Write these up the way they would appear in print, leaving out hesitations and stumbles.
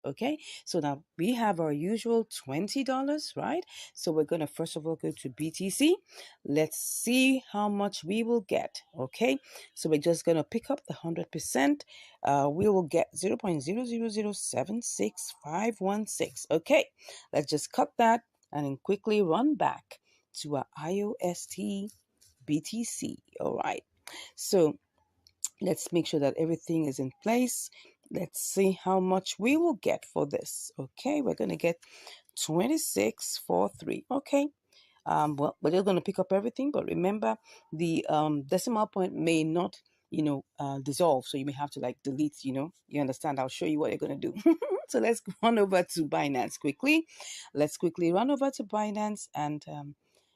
Okay, so now we have our usual $20, right? So we're going to first of all go to BTC. Let's see how much we will get. Okay, so we're just going to pick up the 100%. We will get 0.000765516. Okay, let's just cut that and then quickly run back to our IOST BTC. All right, so let's make sure that everything is in place. Let's see how much we will get for this. Okay, we're going to get 2643. Okay, well, we're just going to pick up everything, but remember the decimal point may not, dissolve, so you may have to like delete, you understand. I'll show you what you're going to do. So let's run over to Binance quickly. Let's quickly run over to Binance, and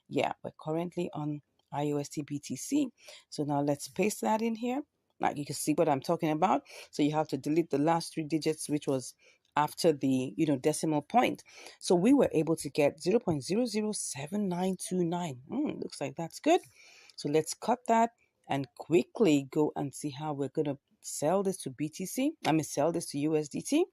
yeah, we're currently on IOST BTC. So now let's paste that in here. Now you can see what I'm talking about. So you have to delete the last 3 digits, which was after the decimal point. So we were able to get 0.007929. Looks like that's good. So let's cut that and quickly go and see how we're going to sell this to BTC. Sell this to USDT.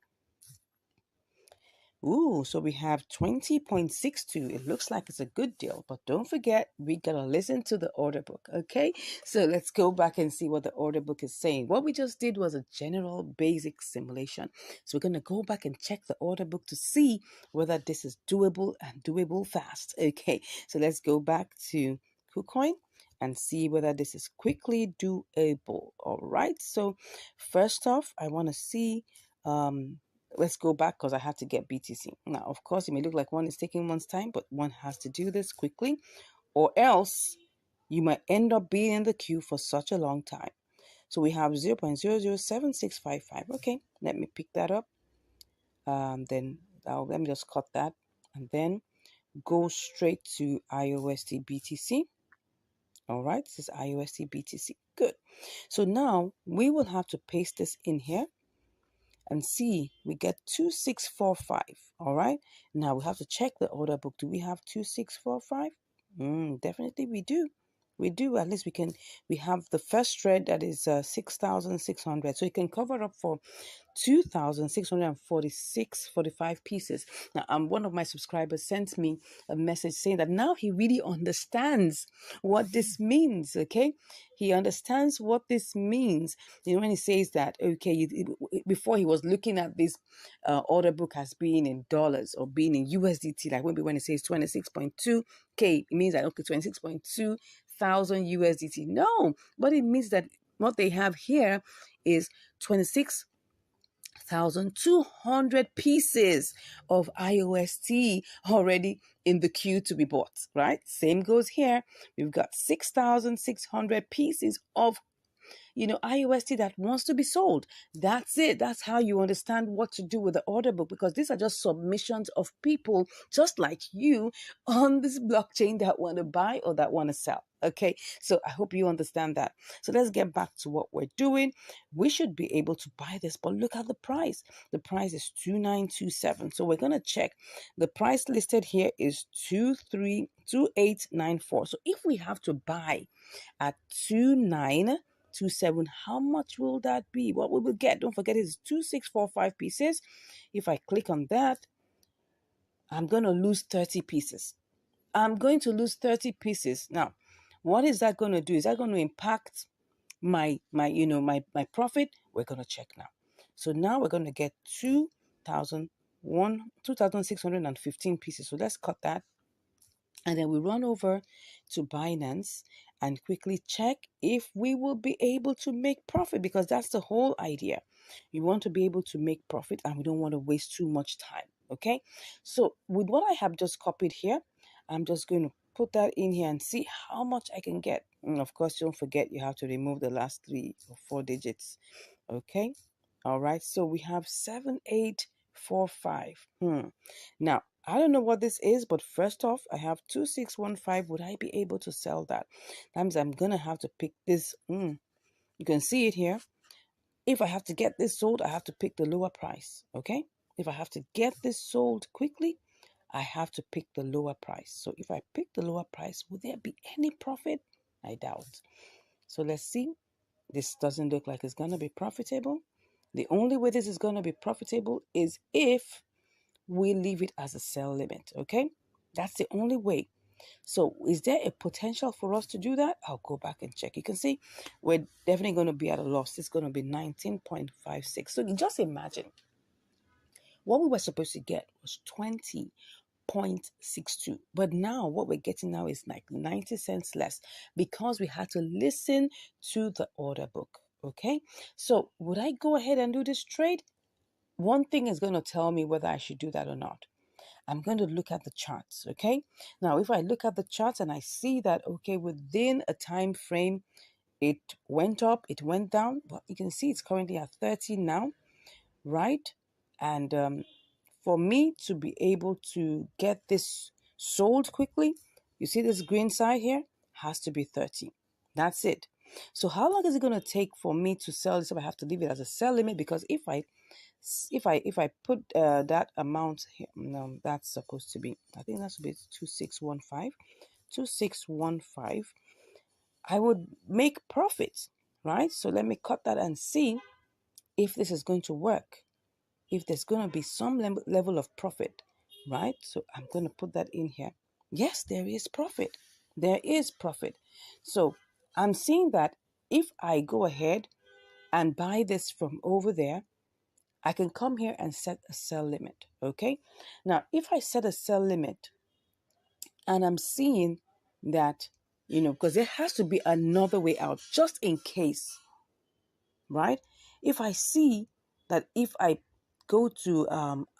Ooh, so we have 20.62. It looks like it's a good deal, but don't forget, we gotta listen to the order book, okay? So let's go back and see what the order book is saying. What we just did was a general basic simulation. So we're gonna go back and check the order book to see whether this is doable and doable fast, okay? So let's go back to KuCoin and see whether this is quickly doable. All right, so first off, I want to see let's go back because I had to get BTC. Now, of course, it may look like one is taking one's time, but one has to do this quickly, or else you might end up being in the queue for such a long time. So we have 0.007655. Okay, let me pick that up. Then let me just cut that and then go straight to IOST BTC. All right, this is IOST BTC. Good. So now we will have to paste this in here and see, we get 2645. All right, now we have to check the order book. Do we have 2645? Definitely we do. We do. At least we have the first thread that is 6,600, so it can cover up for 2,645 pieces. Now, one of my subscribers sent me a message saying that now he really understands what this means. Okay, he understands what this means. When he says that, okay, before he was looking at this order book as being in dollars or being in USDT, like when it says 26.2K, it means that okay, 26.2 thousand USDT. No, but it means that what they have here is 26,200 pieces of IOST already in the queue to be bought, right? Same goes here. We've got 6,600 pieces of IOST that wants to be sold. That's it. That's how you understand what to do with the order book, because these are just submissions of people just like you on this blockchain that want to buy or that want to sell. Okay, so I hope you understand that. So let's get back to what we're doing. We should be able to buy this, but look at the price. The price is 2927. So we're going to check. The price listed here is 2894. So if we have to buy at 2927, how much will that be? What we will get, don't forget, is 2645 pieces. If I click on that, I'm going to lose 30 pieces. I'm going to lose 30 pieces. Now, what is that going to do? Is that going to impact my profit? We're going to check now. So now we're going to get 2,615 pieces. So let's cut that. And then we run over to Binance and quickly check if we will be able to make profit, because that's the whole idea. We want to be able to make profit and we don't want to waste too much time. Okay, so with what I have just copied here, I'm just going to put that in here and see how much I can get. And of course, don't forget you have to remove the last 3 or 4 digits. Okay, all right, so we have 7845. Now, I don't know what this is, but first off, I have 2615. Would I be able to sell that? That means I'm going to have to pick this. You can see it here. If I have to get this sold, I have to pick the lower price. Okay? If I have to get this sold quickly, I have to pick the lower price. So if I pick the lower price, will there be any profit? I doubt. So let's see. This doesn't look like it's going to be profitable. The only way this is going to be profitable is if we leave it as a sell limit, okay? That's the only way. So is there a potential for us to do that? I'll go back and check. You can see we're definitely going to be at a loss. It's going to be 19.56. So just imagine what we were supposed to get was 20.62. But now what we're getting now is like 90 cents less because we had to listen to the order book. Okay. So would I go ahead and do this trade? One thing is going to tell me whether I should do that or not. I'm going to look at the charts, okay? Now, if I look at the charts and I see that, okay, within a time frame, it went up, it went down, but you can see it's currently at 30 now, right? And for me to be able to get this sold quickly, you see this green side here, has to be 30. That's it. So how long is it going to take for me to sell this? If I have to leave it as a sell limit, because if I put that amount here, no, that's supposed to be, I think that's supposed to be 2615, I would make profit, right? So let me cut that and see if this is going to work, if there's going to be some level of profit, right? So I'm going to put that in here. Yes, there is profit. There is profit. So I'm seeing that if I go ahead and buy this from over there, I can come here and set a sell limit, okay? Now, if I set a sell limit and I'm seeing that, because there has to be another way out just in case, right? If I see that if I go to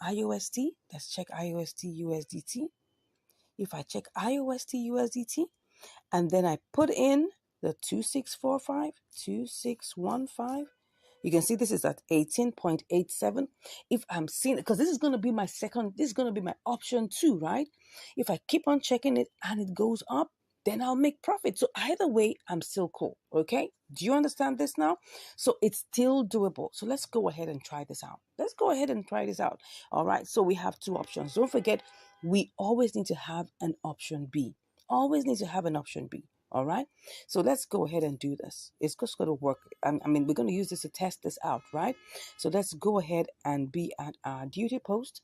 IOST, let's check IOST USDT. If I check IOST USDT and then I put in the 2645, 2615, you can see this is at 18.87. If I'm seeing it, because this is going to be my this is going to be my option 2, right? If I keep on checking it and it goes up, then I'll make profit. So either way, I'm still cool. Okay. Do you understand this now? So it's still doable. So let's go ahead and try this out. Let's go ahead and try this out. All right. So we have 2 options. Don't forget, we always need to have an option B. Always need to have an option B. All right. So let's go ahead and do this. It's just going to work. I mean, we're going to use this to test this out, right? So let's go ahead and be at our duty post.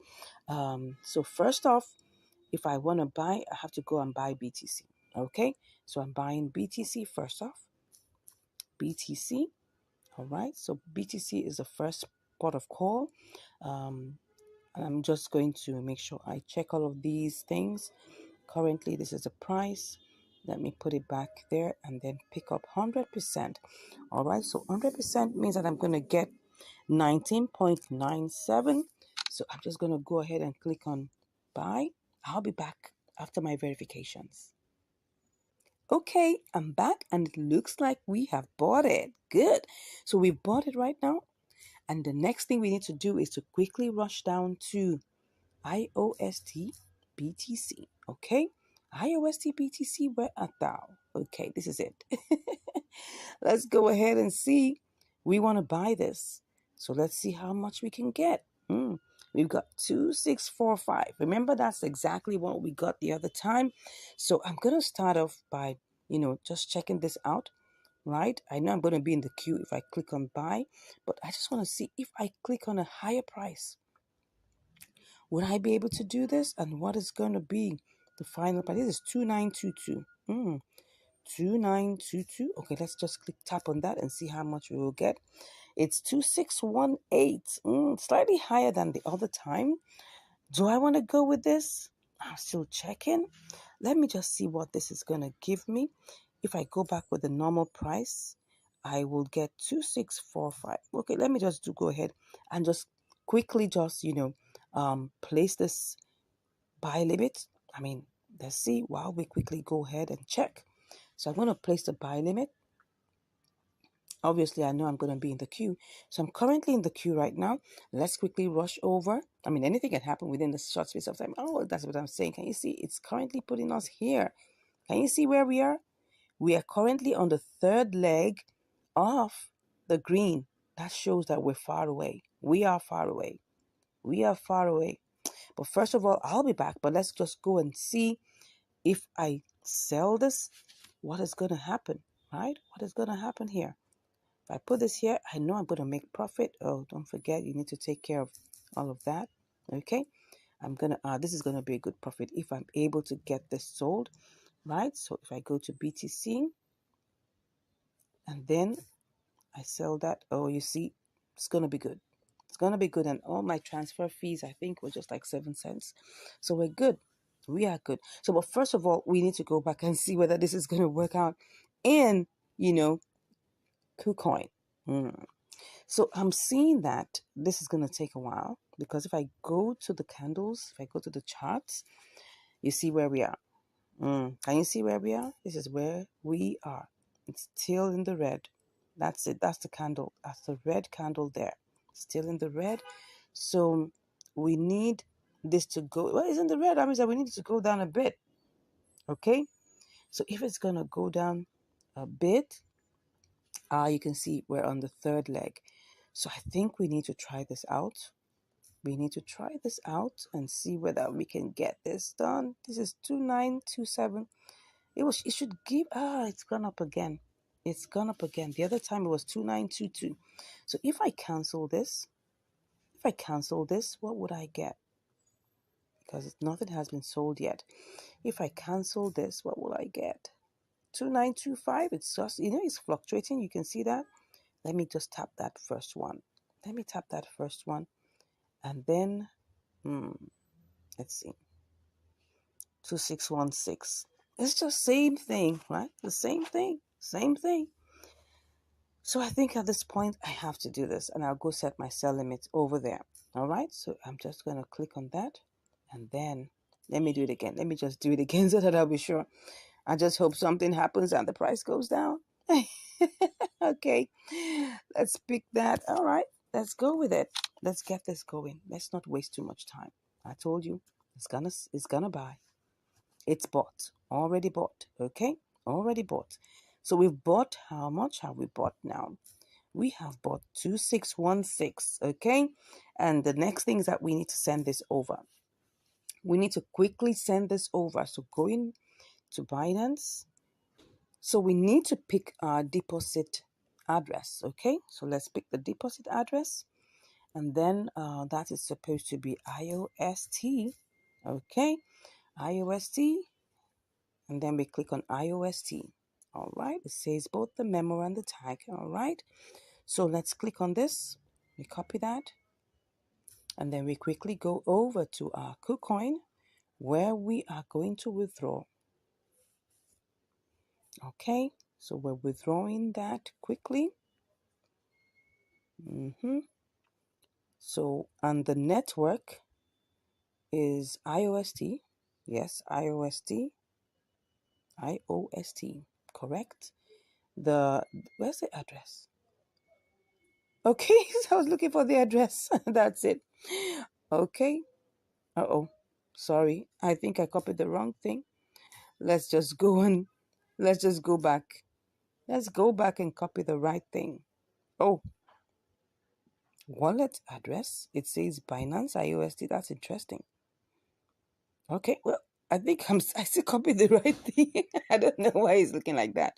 So first off, if I want to buy, I have to go and buy BTC. Okay. So I'm buying BTC first off. BTC. All right. So BTC is the first port of call. And I'm just going to make sure I check all of these things. Currently, this is the price. Let me put it back there and then pick up 100%. All right, so 100% means that I'm going to get 19.97. So I'm just going to go ahead and click on buy. I'll be back after my verifications. Okay, I'm back and it looks like we have bought it. Good. So we bought it right now. And the next thing we need to do is to quickly rush down to IOST BTC. Okay, IOST BTC, where art thou? Okay, this is it. Let's go ahead and see. We want to buy this. So let's see how much we can get. We've got 2645. Remember, that's exactly what we got the other time. So I'm going to start off by, just checking this out. Right? I know I'm going to be in the queue if I click on buy, but I just want to see if I click on a higher price. Would I be able to do this? And what is going to be the final price? This is 2922. 2922. Okay, let's just tap on that and see how much we will get. It's 2618. Slightly higher than the other time. Do I want to go with this? I'm still checking. Let me just see what this is going to give me. If I go back with the normal price, I will get 2645. Okay, let me just go ahead and just quickly just, place this buy limit. I mean, let's see while we quickly go ahead and check. So I'm going to place the buy limit. Obviously, I know I'm going to be in the queue. So I'm currently in the queue right now. Let's quickly rush over. I mean, anything can happen within the short space of time. Oh, that's what I'm saying. Can you see? It's currently putting us here. Can you see where we are? We are currently on the 3rd leg of the green. That shows that we're far away. We are far away. We are far away. But first of all, I'll be back. But let's just go and see if I sell this, what is going to happen, right? What is going to happen here? If I put this here, I know I'm going to make profit. Oh, don't forget, you need to take care of all of that. Okay. I'm going to, this is going to be a good profit if I'm able to get this sold, right? So if I go to BTC and then I sell that, oh, you see, it's going to be good. It's going to be good. And all my transfer fees, I think, were just like 7 cents. So we're good. We are good. So, but first of all, we need to go back and see whether this is going to work out in, KuCoin. So I'm seeing that this is going to take a while, because if I go to the candles, if I go to the charts, you see where we are. Can you see where we are? This is where we are. It's still in the red. That's it. That's the candle. That's the red candle there. Still in the red. So we need this to go. Well, it's in the red. That means that we need it to go down a bit. Okay. So if it's going to go down a bit, you can see we're on the third leg. So I think we need to try this out. We need to try this out and see whether we can get this done. This is 2927. It should give, it's gone up again. It's gone up again. The other time it was 2922. So if I cancel this, what would I get? Because nothing has been sold yet. If I cancel this, what will I get? 2925. It's just, it's fluctuating. You can see that. Let me just tap that first one. And then, let's see. 2616. It's just same thing, right? The same thing. So I think at this point I have to do this, and I'll go set my sell limit over there. All right. So I'm just going to click on that, and then let me do it again. Let me just do it again so that I'll be sure. I just hope something happens and the price goes down. Okay. Let's pick that. All right. Let's go with it. Let's get this going. Let's not waste too much time. I told you it's gonna buy. It's bought. Already bought. Okay? Already bought. So we've bought, how much have we bought now? We have bought 2616. Okay? And the next thing is that we need to send this over. We need to quickly send this over. So going to Binance. So we need to pick our deposit address. Okay? So let's pick the deposit address. And then that is supposed to be IOST. Okay? IOST. And then we click on IOST. All right. It says both the memo and the tag. All right. So let's click on this. We copy that. And then we quickly go over to our KuCoin where we are going to withdraw. Okay. So we're withdrawing that quickly. So, and the network is IOST. Yes, IOST. IOST. Correct. Where's the address? Okay, so I was looking for the address. That's it. Okay. Uh-oh. Sorry. I think I copied the wrong thing. Let's just go back. Let's go back and copy the right thing. Oh, wallet address. It says Binance IOST. That's interesting. Okay, well, I think I still copied the right thing. I don't know why it's looking like that.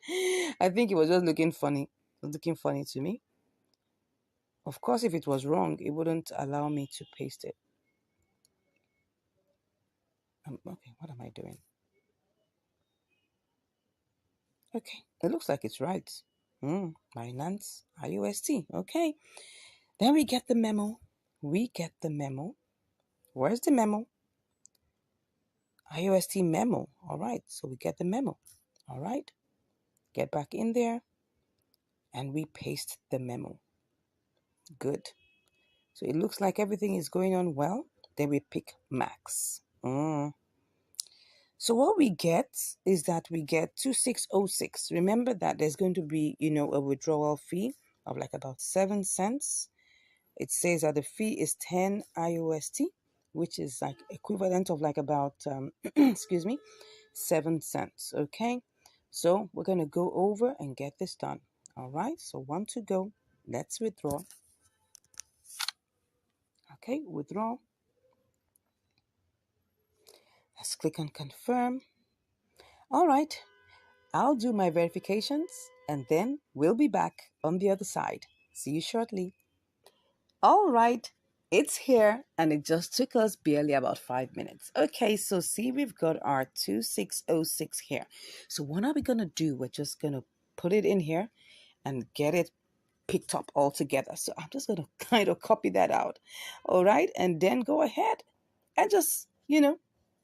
I think it was just looking funny. It was looking funny to me. Of course, if it was wrong, it wouldn't allow me to paste it. Okay, what am I doing? Okay, it looks like it's right. Binance IOST. Okay, then we get the memo. Where's the memo? IOST memo. All right, so we get the memo. All right, get back in there, and we paste the memo. Good. So it looks like everything is going on well. Then we pick max. So what we get is that we get 2606. Remember that there's going to be, a withdrawal fee of like about 7 cents. It says that the fee is 10 IOST, which is like equivalent of like about, 7 cents. Okay. So we're going to go over and get this done. All right. So 1 to go. Let's withdraw. Okay. Withdraw. Let's click on confirm. All right. I'll do my verifications and then we'll be back on the other side. See you shortly. All right, it's here and it just took us barely about 5 minutes. Okay, so see, we've got our 2606 here. So what are we going to do? We're just going to put it in here and get it picked up all together. So I'm just going to kind of copy that out. All right, and then go ahead and just,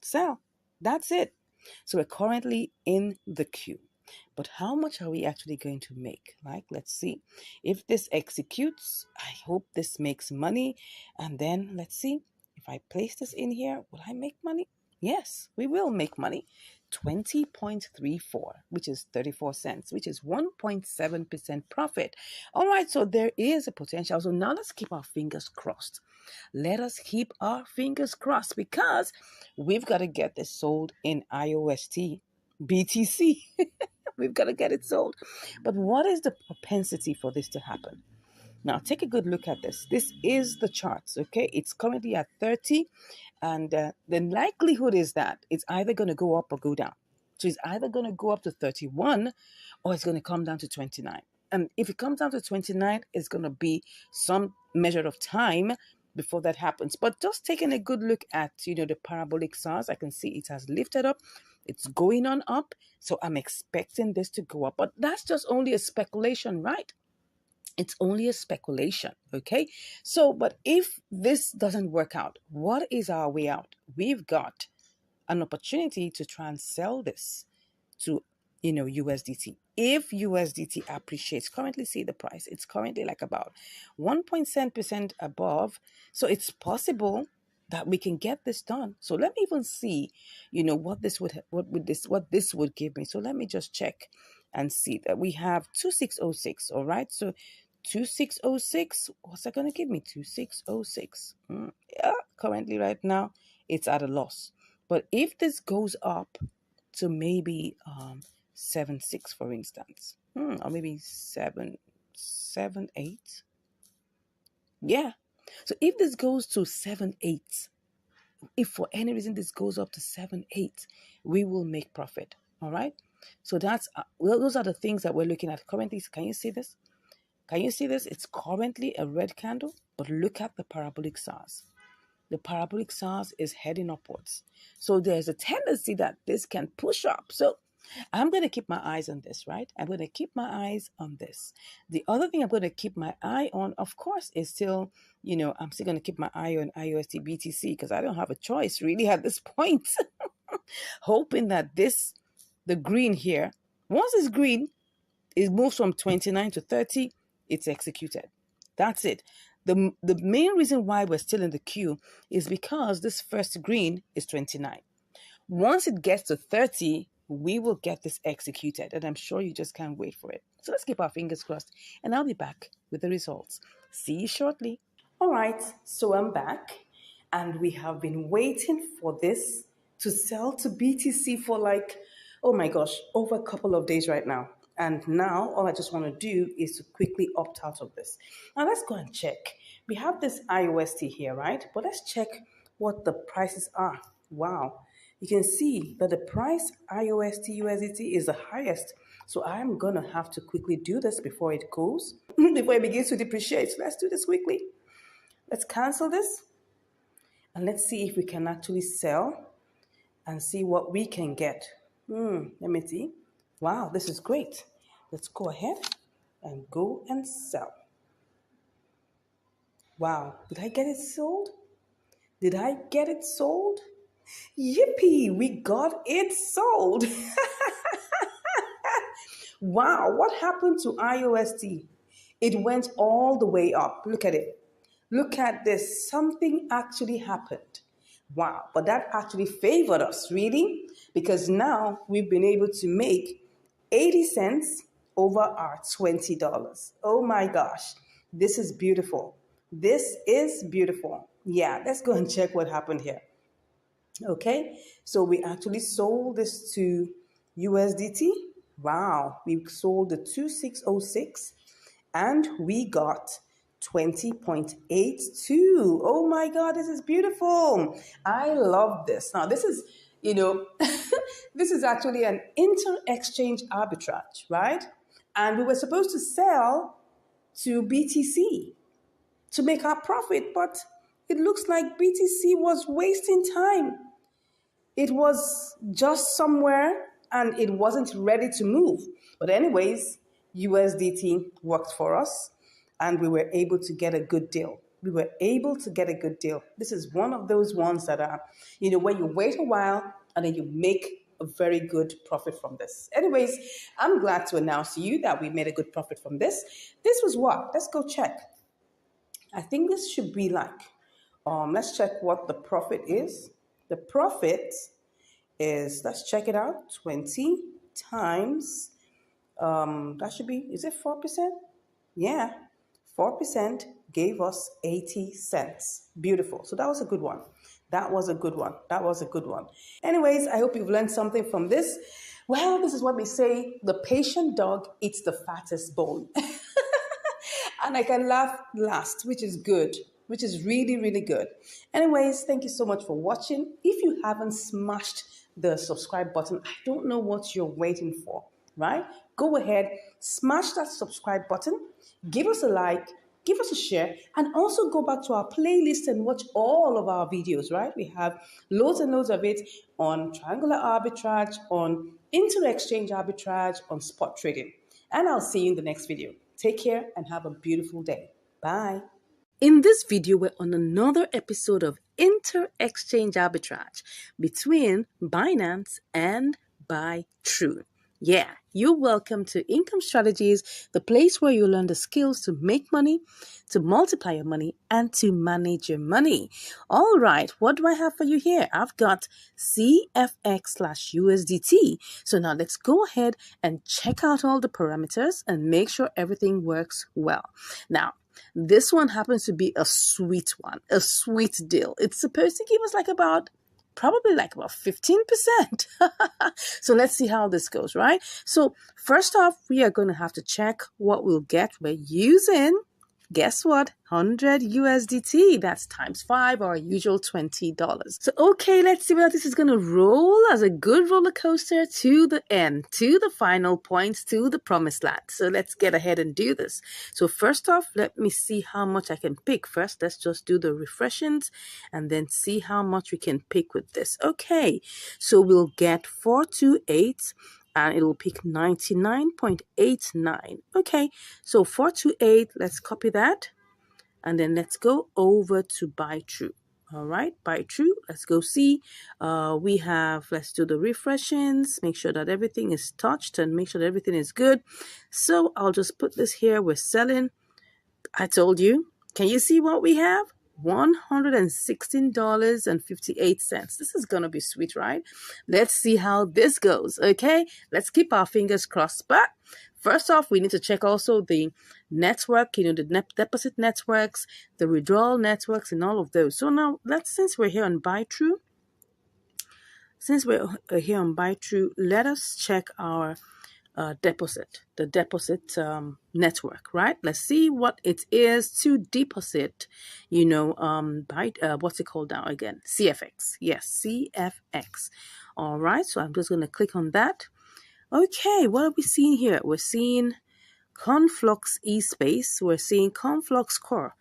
sell. That's it. So we're currently in the queue. But how much are we actually going to make? Like, let's see. If this executes, I hope this makes money. And then let's see. If I place this in here, will I make money? Yes, we will make money. 20.34, which is 34 cents, which is 1.7% profit. All right, so there is a potential. So now let's keep our fingers crossed. Let us keep our fingers crossed because we've got to get this sold in IOST BTC. We've got to get it sold. But what is the propensity for this to happen? Now, take a good look at this. This is the charts, okay? It's currently at 30, and the likelihood is that it's either going to go up or go down. So it's either going to go up to 31 or it's going to come down to 29. And if it comes down to 29, it's going to be some measure of time before that happens. But just taking a good look at, the parabolic SARS, I can see it has lifted up. It's going on up. So I'm expecting this to go up. But that's just only a speculation, right? It's only a speculation, okay? So, but if this doesn't work out, what is our way out? We've got an opportunity to try and sell this to, USDT. If USDT appreciates, currently see the price, it's currently like about 1.7% above. So it's possible that we can get this done. So let me even see, what this would give me. So let me just check and see that we have 2606. All right. So 2606, what's that going to give me? 2606. Yeah, currently right now it's at a loss. But if this goes up to maybe 7.6, for instance, or maybe 7.8. Yeah. So if this goes to 7.8, if for any reason this goes up to 7.8, we will make profit. All right. So those are the things that we're looking at currently. Can you see this? Can you see this? It's currently a red candle, but look at the parabolic SARS. The parabolic SARS is heading upwards. So there's a tendency that this can push up. So I'm going to keep my eyes on this, right? I'm going to keep my eyes on this. The other thing I'm going to keep my eye on, of course, is still, I'm still going to keep my eye on IOST BTC because I don't have a choice really at this point. Hoping that the green here, once it's green, it moves from 29 to 30, it's executed. That's it. The main reason why we're still in the queue is because this first green is 29. Once it gets to 30, we will get this executed, and I'm sure you just can't wait for it. So let's keep our fingers crossed, and I'll be back with the results. See you shortly. All right, so I'm back, and we have been waiting for this to sell to BTC for oh my gosh, over a couple of days right now. And now all I just want to do is to quickly opt out of this. Now let's go and check. We have this IOST here, right? But let's check what the prices are. Wow. You can see that the price IOST USDT is the highest. So I'm going to have to quickly do this before it goes, before it begins to depreciate. So let's do this quickly. Let's cancel this. And let's see if we can actually sell and see what we can get. Let me see. Wow, this is great. Let's go ahead and go and sell. Wow, did I get it sold? Did I get it sold? Yippee, we got it sold. Wow, what happened to IOST? It went all the way up. Look at it. Look at this. Something actually happened. Wow, but that actually favored us, really, because now we've been able to make 80 cents over our $20. Oh my gosh, this is beautiful. This is beautiful. Yeah, let's go and check what happened here. Okay, so we actually sold this to USDT. Wow, we sold the 2606 and we got 20.82. Oh my God, this is beautiful. I love this. Now, this is you know, this is actually an inter-exchange arbitrage, right? And we were supposed to sell to BTC to make our profit, but it looks like BTC was wasting time. It was just somewhere and it wasn't ready to move. But, anyways, USDT worked for us and we were able to get a good deal. We were able to get a good deal. This is one of those ones that are, when you wait a while and then you make a very good profit from this. Anyways, I'm glad to announce to you that we made a good profit from this. This was what? Let's go check. I think this should be like, let's check what the profit is. The profit is, let's check it out, 20 times, that should be, is it 4%? Yeah, 4% gave us 80 cents. Beautiful. So that was a good one. That was a good one. That was a good one. Anyways, I hope you've learned something from this. Well, this is what we say, the patient dog eats the fattest bone. And I can laugh last, which is good, which is really, really good. Anyways, thank you so much for watching. If you haven't smashed the subscribe button, I don't know what you're waiting for, right? Go ahead, smash that subscribe button, give us a like, give us a share, and also go back to our playlist and watch all of our videos, right? We have loads and loads of it on triangular arbitrage, on inter-exchange arbitrage, on spot trading. And I'll see you in the next video. Take care and have a beautiful day. Bye. In this video, we're on another episode of inter-exchange arbitrage between Binance and Arbitrage. Yeah, you're welcome to Income Strategies, the place where you learn the skills to make money, to multiply your money, and to manage your money. All right, what do I have for you here? I've got CFX/USDT. So now let's go ahead and check out all the parameters and make sure everything works well. Now, this one happens to be a sweet one, a sweet deal. It's supposed to give us probably like about 15%. So let's see how this goes, right? So first off, we are going to have to check what we'll get. We're using, guess what? 100 USDT. That's times 5, our usual $20. So, okay, let's see whether this is going to roll as a good roller coaster to the end, to the final points, to the promised land. So let's get ahead and do this. So first off, let me see how much I can pick. First, let's just do the refreshings and then see how much we can pick with this. Okay, so we'll get 428. And it will pick 99.89. Okay, so 428, let's copy that. And then let's go over to Arbitrage. All right, Arbitrage, let's go see. We have, let's do the refreshings, make sure that everything is touched and make sure that everything is good. So I'll just put this here. We're selling. I told you. Can you see what we have? $116.58. This is going to be sweet, right? Let's see how this goes, okay? Let's keep our fingers crossed. But first off, we need to check also the network, the deposit networks, the withdrawal networks, and all of those. So now, since we're here on Arbitrage, let us check our the deposit network, right? Let's see what it is to deposit, what's it called now again? CFX. Yes, CFX. All right, so I'm just going to click on that. Okay, what are we seeing here? We're seeing Conflux eSpace. We're seeing Conflux Core.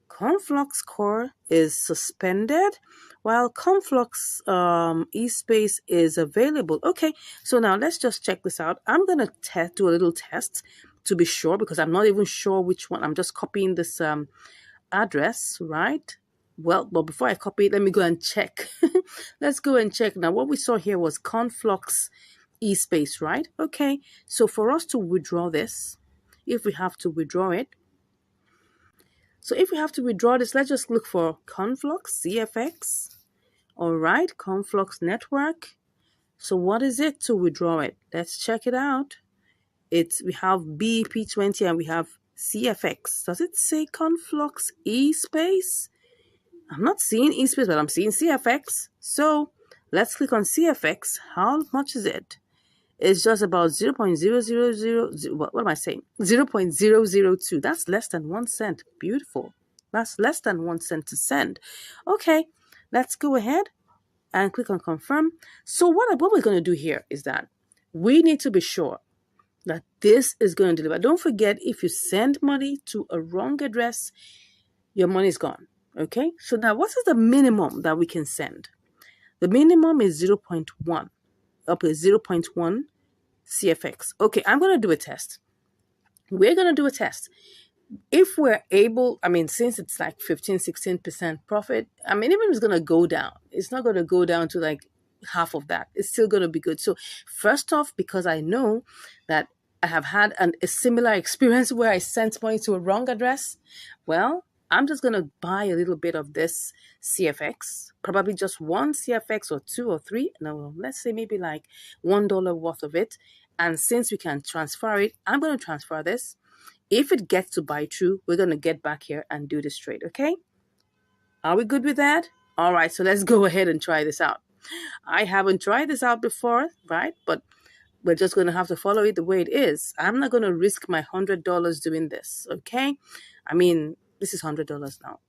Conflux Core is suspended while Conflux eSpace is available. Okay, so now let's just check this out. I'm going to do a little test to be sure because I'm not even sure which one. I'm just copying this address, right? Well, but before I copy it, let me go and check. Let's go and check. Now, what we saw here was Conflux eSpace, right? Okay, so for us to withdraw this, if we have to withdraw it, let's just look for Conflux, CFX. All right, Conflux network. So what is it to withdraw it? Let's check it out. We have BEP20 and we have CFX. Does it say Conflux eSpace? I'm not seeing eSpace, but I'm seeing CFX. So let's click on CFX. How much is it? It's just about 0.000, what am I saying? 0.002. That's less than 1 cent. Beautiful. That's less than 1 cent to send. Okay, let's go ahead and click on confirm. So what we're going to do here is that we need to be sure that this is going to deliver. Don't forget, if you send money to a wrong address, your money is gone. Okay, so now what is the minimum that we can send? The minimum is 0.1, up to 0.1 CFX. Okay, I'm going to do a test. We're going to do a test. If we're able, I mean, since it's like 15-16% profit, I mean, even if it's going to go down, it's not going to go down to like half of that. It's still going to be good. So first off, because I know that I have had a similar experience where I sent money to a wrong address, well, I'm just going to buy a little bit of this CFX, probably just one CFX or two or three. No, let's say maybe like $1 worth of it. And since we can transfer it, I'm going to transfer this. If it gets to buy through, we're going to get back here and do this trade, okay? Are we good with that? All right, so let's go ahead and try this out. I haven't tried this out before, right? But we're just going to have to follow it the way it is. I'm not going to risk my $100 doing this, okay? I mean, this is $100 now.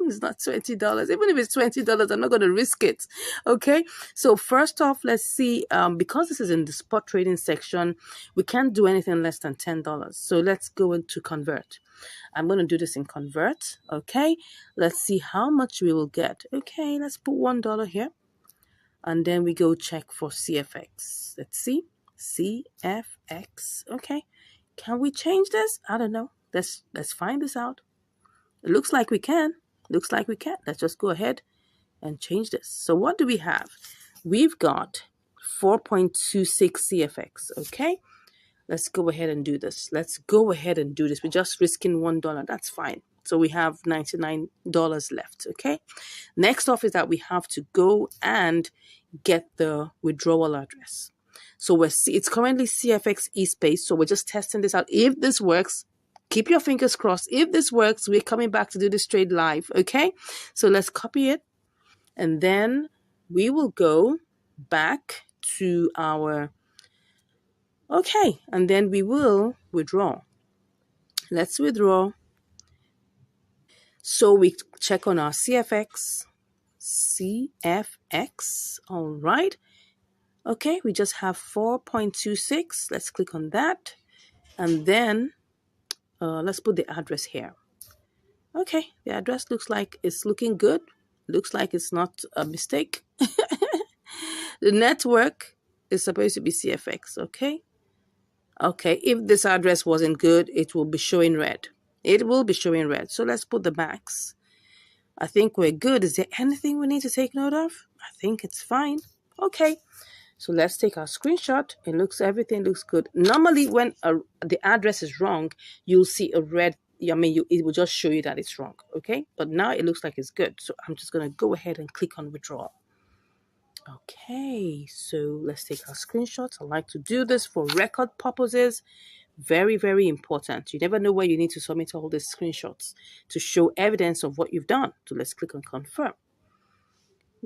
It's not $20. Even if it's $20, I'm not going to risk it. Okay. So first off, let's see. Because this is in the spot trading section, we can't do anything less than $10. So let's go into convert. I'm going to do this in convert. Okay. Let's see how much we will get. Okay. Let's put $1 here. And then we go check for CFX. Let's see. CFX. Okay. Can we change this? I don't know. Let's find this out. It looks like we can. Looks like we can. Let's just go ahead and change this. So what do we have? We've got 4.26 CFX. Okay. Let's go ahead and do this. Let's go ahead and do this. We're just risking $1. That's fine. So we have $99 left. Okay. Next off is that we have to go and get the withdrawal address. So it's currently CFX e-space. So we're just testing this out. If this works, keep your fingers crossed. If this works, we're coming back to do this trade live. Okay. So let's copy it. And then we will go back to our, okay. And then we will withdraw. Let's withdraw. So we check on our CFX. All right. Okay. We just have 4.26. Let's click on that. And then let's put the address here. Okay, the address looks like it's looking good. Looks like it's not a mistake. The network is supposed to be CFX, okay? Okay, if this address wasn't good, it will be showing red. It will be showing red. So let's put the max. I think we're good. Is there anything we need to take note of? I think it's fine. Okay. So let's take our screenshot. Everything looks good. Normally, when the address is wrong, you'll see a red. It will just show you that it's wrong. Okay. But now it looks like it's good. So I'm just going to go ahead and click on withdraw. Okay. So let's take our screenshots. I like to do this for record purposes. Very, very important. You never know where you need to submit all these screenshots to show evidence of what you've done. So let's click on confirm.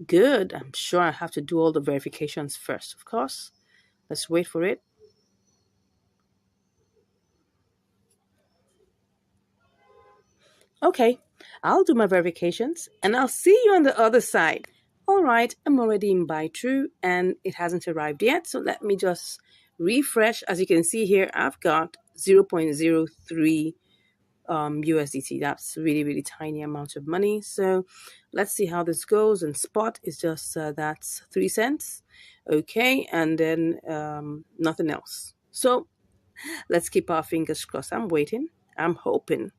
Good. I'm sure I have to do all the verifications first, of course. Let's wait for it. Okay, I'll do my verifications and I'll see you on the other side. All right, I'm already in buy true and it hasn't arrived yet. So let me just refresh. As you can see here, I've got 0.03 USDT. That's really, really tiny amount of money. So let's see how this goes. And spot is just that's 3 cents. Okay, and then nothing else. So let's keep our fingers crossed. I'm waiting. I'm hoping.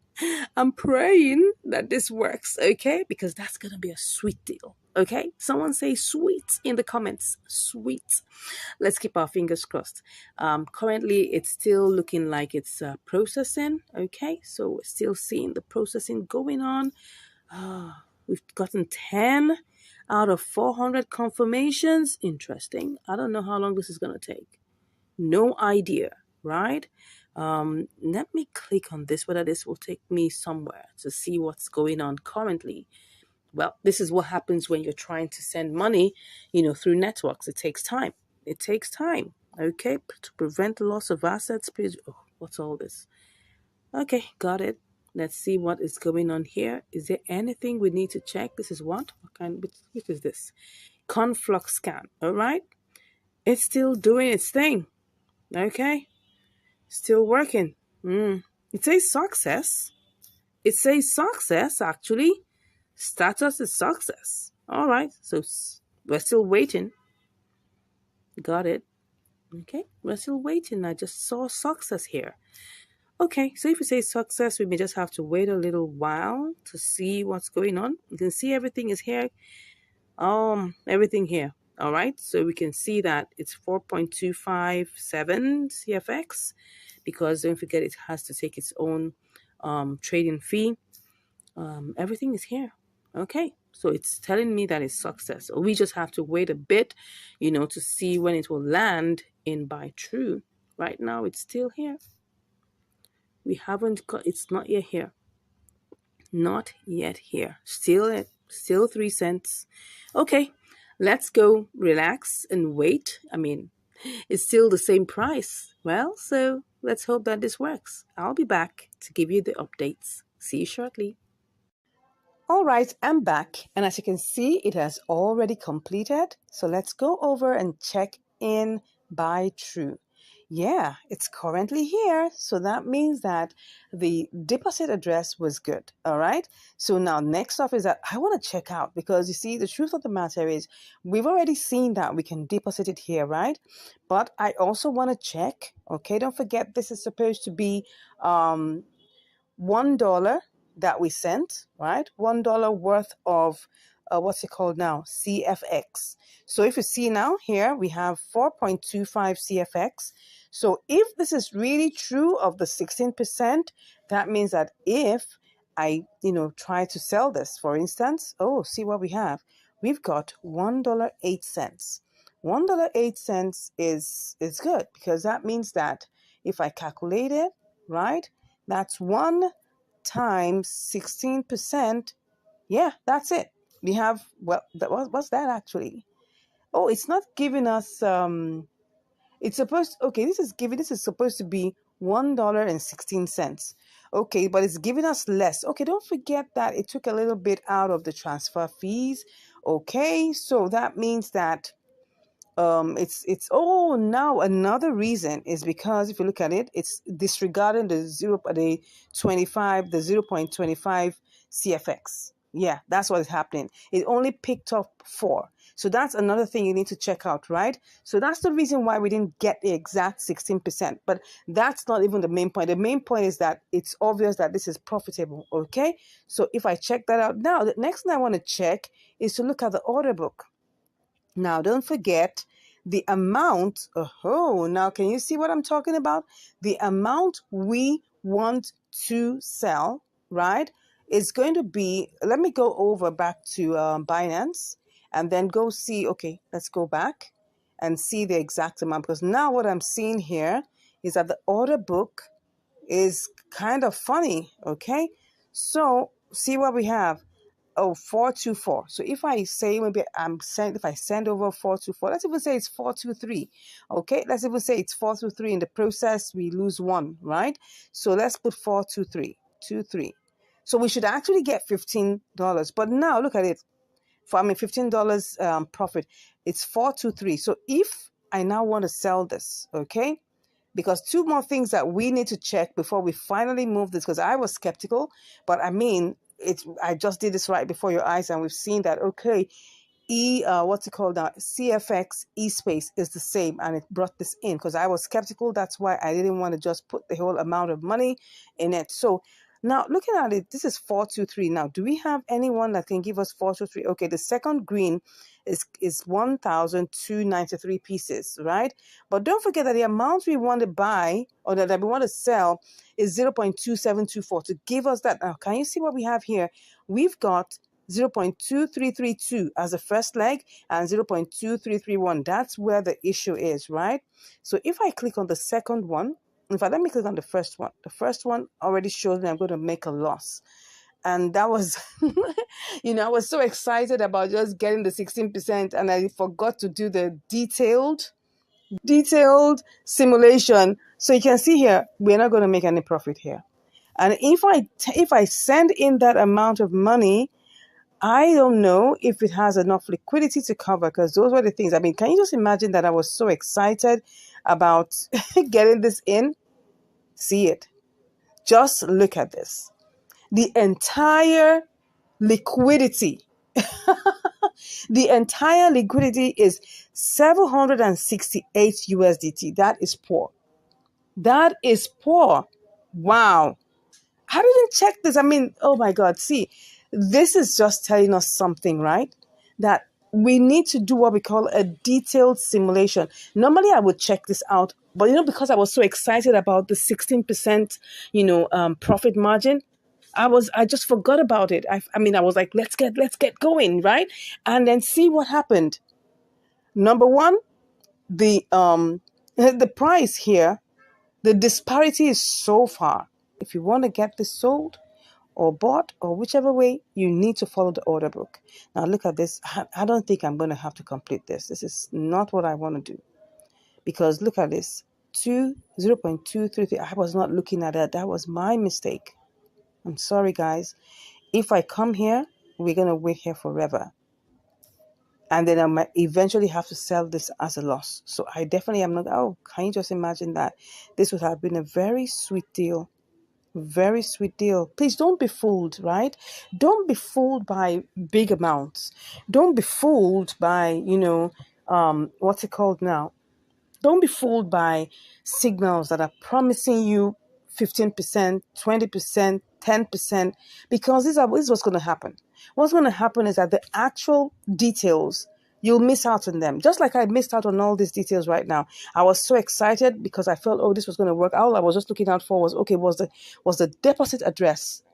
I'm praying that this works. Okay, because that's gonna be a sweet deal. Okay, someone say sweet in the comments. Sweet. Let's keep our fingers crossed. Currently, it's still looking like it's processing. Okay, so we're still seeing the processing going on. We've gotten 10 out of 400 confirmations. Interesting. I don't know how long this is going to take. No idea, right? Let me click on this, whether this will take me somewhere to see what's going on currently. Well, this is what happens when you're trying to send money, through networks. It takes time. It takes time. Okay, to prevent the loss of assets, please. Oh, what's all this? Okay, got it. Let's see what is going on here. Is there anything we need to check? This is what kind, which is this? Conflux scan. All right. It's still doing its thing. Okay. Still working. It says success. It says success, actually. Status is success. All right. So we're still waiting. Got it. Okay. We're still waiting. I just saw success here. Okay. So if we say success, we may just have to wait a little while to see what's going on. You can see everything is here. Everything here. All right. So we can see that it's 4.257 CFX, because don't forget it has to take its own trading fee. Everything is here. Okay, so it's telling me that it's success. We just have to wait a bit, to see when it will land in buy true. Right now, it's still here. We haven't got, it's not yet here. Not yet here. Still 3 cents. Okay, let's go relax and wait. I mean, it's still the same price. Well, so let's hope that this works. I'll be back to give you the updates. See you shortly. All right, I'm back. And as you can see, it has already completed. So let's go over and check in buy true. Yeah, it's currently here. So that means that the deposit address was good. All right. So now next up is that I want to check out, because you see, the truth of the matter is we've already seen that we can deposit it here, right? But I also want to check. Okay, don't forget this is supposed to be $1 that we sent, right? $1 worth of what's it called now? CFX. So if you see now here, we have 4.25 CFX. So if this is really true of the 16%, that means that if I, try to sell this, for instance, see what we have. We've got $1.08. $1.08 is good, because that means that if I calculate it, right, that's 1 times 16%. Yeah, that's it. We have, well, what's that actually? Oh, it's not giving us, it's supposed, okay, this is supposed to be $1.16. Okay, but it's giving us less. Okay, don't forget that it took a little bit out of the transfer fees. Okay, so that means that now another reason is because if you look at it, it's disregarding the 0.25 CFX. Yeah, that's what is happening. It only picked up 4. So that's another thing you need to check out, right? So that's the reason why we didn't get the exact 16%. But that's not even the main point. The main point is that it's obvious that this is profitable, okay? So if I check that out now, the next thing I want to check is to look at the order book. Now, don't forget the amount. Now can you see what I'm talking about? The amount we want to sell, right, is going to be, let me go over back to Binance and then go see, okay, let's go back and see the exact amount, because now what I'm seeing here is that the order book is kind of funny, okay? So see what we have. 424. So if I say maybe if I send over 424, let's even say it's 423. Okay, let's even say it's 423. In the process, we lose 1, right? So let's put 423. So we should actually get $15. But now look at it. $15 profit. It's 423. So if I now want to sell this, okay? Because 2 more things that we need to check before we finally move this, because I was skeptical, but I mean, I just did this right before your eyes, and we've seen that, okay, what's it called now? CFX eSpace is the same, and it brought this in because I was skeptical. That's why I didn't want to just put the whole amount of money in it. So now looking at it, this is 423. Now, do we have anyone that can give us 423? Okay, the second green is 1,293 pieces, right? But don't forget that the amount we want to buy or that we want to sell is 0.2724 to give us that. Now, can you see what we have here? We've got 0.2332 as the first leg and 0.2331. That's where the issue is, right? So if I click on the second one, in fact, let me click on the first one. The first one already shows me I'm going to make a loss. And that was, I was so excited about just getting the 16%, and I forgot to do the detailed simulation. So you can see here, we're not going to make any profit here. And if I send in that amount of money, I don't know if it has enough liquidity to cover, because those were the things. I mean, can you just imagine that I was so excited about getting this in? See it. Just look at this. The entire liquidity, the entire liquidity is 768 USDT. That is poor. That is poor. Wow. I didn't check this. I mean, oh my God. See, this is just telling us something, right? That we need to do what we call a detailed simulation. Normally, I would check this out, but because I was so excited about the 16%, profit margin, I just forgot about it. I mean, I was like, let's get going, right? And then see what happened. Number one, the the price here, the disparity is so far. If you want to get this sold or bought or whichever way, you need to follow the order book. Now look at this. I don't think I'm going to have to complete this. This is not what I want to do, because look at this. 0.233. I was not looking at that. That was my mistake. I'm sorry, guys. If I come here, we're going to wait here forever. And then I might eventually have to sell this as a loss. So I definitely am not. Oh, can you just imagine that? This would have been a very sweet deal. Very sweet deal. Please don't be fooled, right? Don't be fooled by big amounts. Don't be fooled by, what's it called now? Don't be fooled by signals that are promising you 15%, 20%, 10%, because this is what's going to happen. What's going to happen is that the actual details, you'll miss out on them. Just like I missed out on all these details right now. I was so excited because I felt, oh, this was going to work. All I was just looking out for was, okay, was the deposit address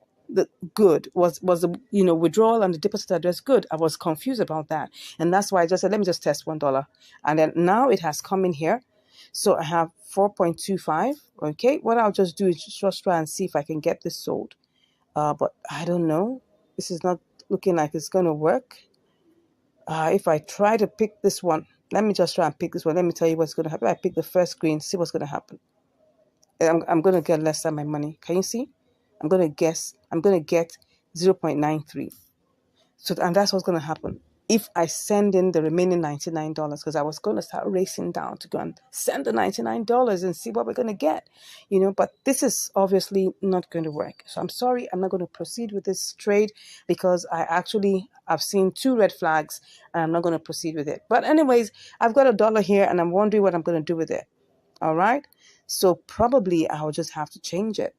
good? Was the withdrawal and the deposit address good? I was confused about that. And that's why I just said, let me just test $1. And then now it has come in here. So I have 4.25. Okay, what I'll just do is just try and see if I can get this sold. But I don't know. This is not looking like it's going to work. If I try to pick this one, let me just try and pick this one. Let me tell you what's going to happen. I pick the first screen, see what's going to happen. I'm going to get less than my money. Can you see? I'm going to get 0.93. So, and that's what's going to happen if I send in the remaining $99, because I was going to start racing down to go and send the $99 and see what we're going to get, but this is obviously not going to work. So I'm sorry, I'm not going to proceed with this trade, because I've seen 2 red flags and I'm not going to proceed with it. But anyways, I've got $1 here and I'm wondering what I'm going to do with it. All right. So probably I'll just have to change it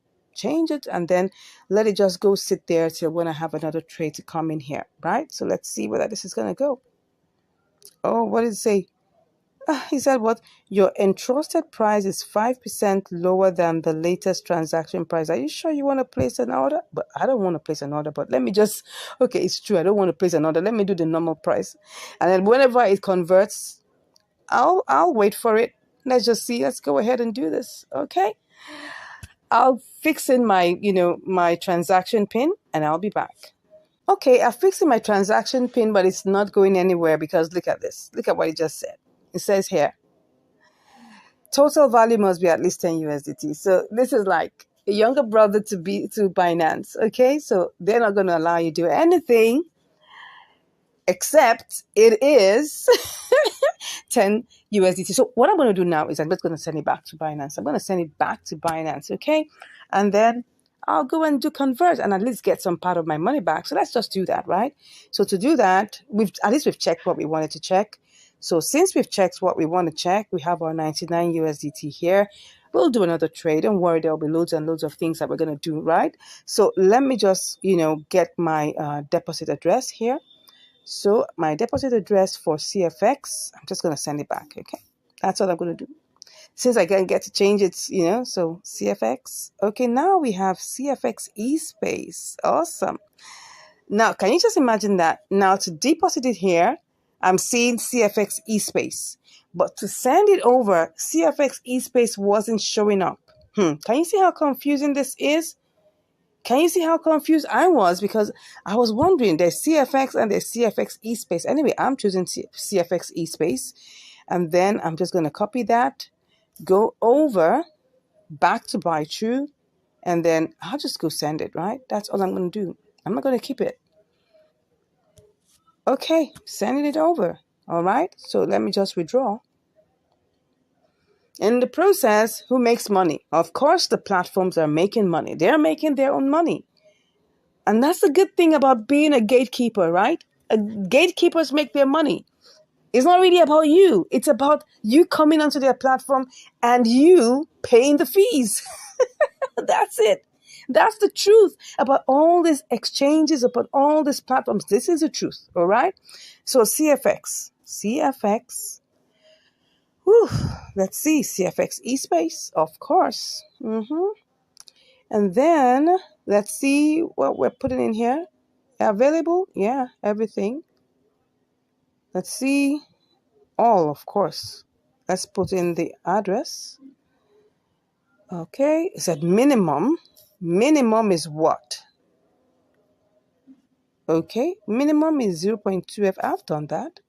and then let it just go sit there till when I have another trade to come in here, right? So let's see whether this is going to go. Oh, what did it say? He said what? Your entrusted price is 5% lower than the latest transaction price. Are you sure you want to place an order? But I don't want to place an order, but let me just, okay, it's true. I don't want to place an order. Let me do the normal price. And then whenever it converts, I'll wait for it. Let's just see. Let's go ahead and do this. Okay. I'll fix in my, my transaction pin and I'll be back. Okay, I fixed in my transaction pin, but it's not going anywhere because look at this. Look at what it just said. It says here, total value must be at least 10 USDT. So this is like a younger brother to Binance. Okay, so they're not going to allow you to do anything except it is 10 USDT. So what I'm going to do now is I'm just going to send it back to Binance. I'm going to send it back to Binance, okay? And then I'll go and do convert and at least get some part of my money back. So let's just do that, right? So to do that, we've checked what we wanted to check. So since we've checked what we want to check, we have our 99 USDT here. We'll do another trade. Don't worry, there'll be loads and loads of things that we're going to do, right? So let me just, get my deposit address here. So my deposit address for CFX, I'm just going to send it back, okay? That's what I'm going to do. Since I can't get to change it, so CFX. Okay, now we have CFX eSpace. Awesome. Now, can you just imagine that? Now, to deposit it here, I'm seeing CFX eSpace. But to send it over, CFX eSpace wasn't showing up. Can you see how confusing this is? Can you see how confused I was? Because I was wondering, there's CFX and there's CFX eSpace. Anyway, I'm choosing CFX eSpace. And then I'm just going to copy that, go over, back to buy true, and then I'll just go send it, right? That's all I'm going to do. I'm not going to keep it. Okay, sending it over. All right, so let me just withdraw. In the process, who makes money? Of course, the platforms are making money. They're making their own money. And that's the good thing about being a gatekeeper, right? Gatekeepers make their money. It's not really about you. It's about you coming onto their platform and you paying the fees. That's it. That's the truth about all these exchanges, about all these platforms. This is the truth, all right? So CFX. Whew, let's see, CFX eSpace, of course. And then let's see what we're putting in here. Available, yeah, everything. Let's see, all, of course. Let's put in the address. Okay, it said minimum. Minimum is what? Okay, minimum is 0.2F. I've done that.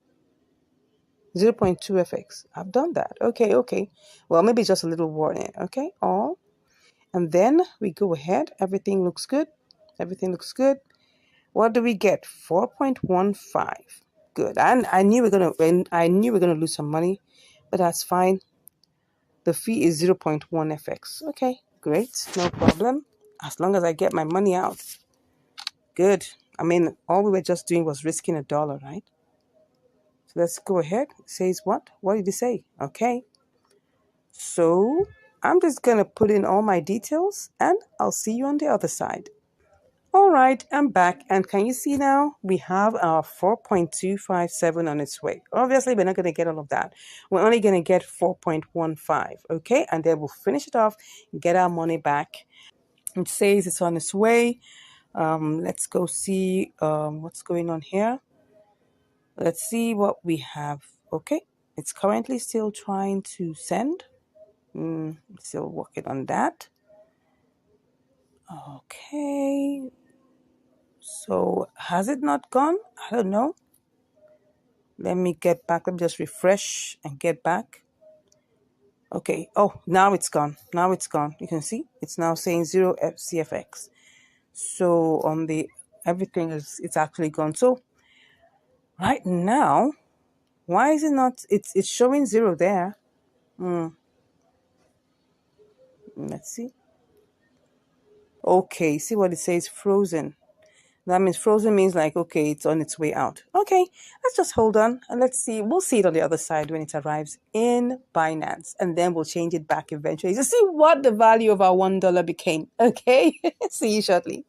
0.2FX. I've done that. Okay. Well, maybe just a little warning. Okay, all. And then we go ahead. Everything looks good. What do we get? 4.15. Good. I knew we're gonna lose some money, but that's fine. The fee is 0.1 FX. Okay, great, no problem. As long as I get my money out. Good. I mean, all we were just doing was risking $1, right? So let's go ahead. It says what? What did it say? Okay. So I'm just gonna put in all my details and I'll see you on the other side. All right, I'm back. And can you see now? We have our 4.257 on its way. Obviously, we're not going to get all of that. We're only going to get 4.15, okay? And then we'll finish it off, get our money back. It says it's on its way. Let's go see what's going on here. Let's see what we have. Okay, it's currently still trying to send. Still working on that. Okay. So has it not gone? I don't know. Let me get back. Let me just refresh and get back. Okay. Oh, now it's gone. You can see it's now saying 0 CFX. So on the everything it's actually gone. So right now, why is it not? It's showing 0 there. Let's see. Okay. See what it says? Frozen. That means frozen means like, okay, it's on its way out. Okay, let's just hold on and let's see. We'll see it on the other side when it arrives in Binance. And then we'll change it back eventually to see what the value of our $1 became. Okay, see you shortly.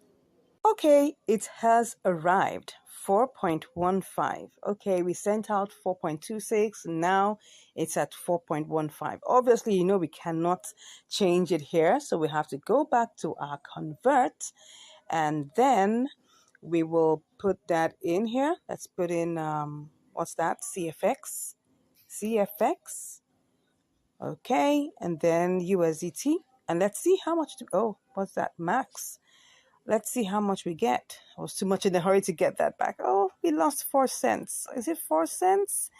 Okay, it has arrived. 4.15. Okay, we sent out 4.26. Now it's at 4.15. Obviously, we cannot change it here. So we have to go back to our convert and then we will put that in here. Let's put in, what's that? CFX. Okay, and then USDT. And let's see how much, what's that? Max. Let's see how much we get. I was too much in a hurry to get that back. Oh, we lost 4 cents. Is it 4 cents?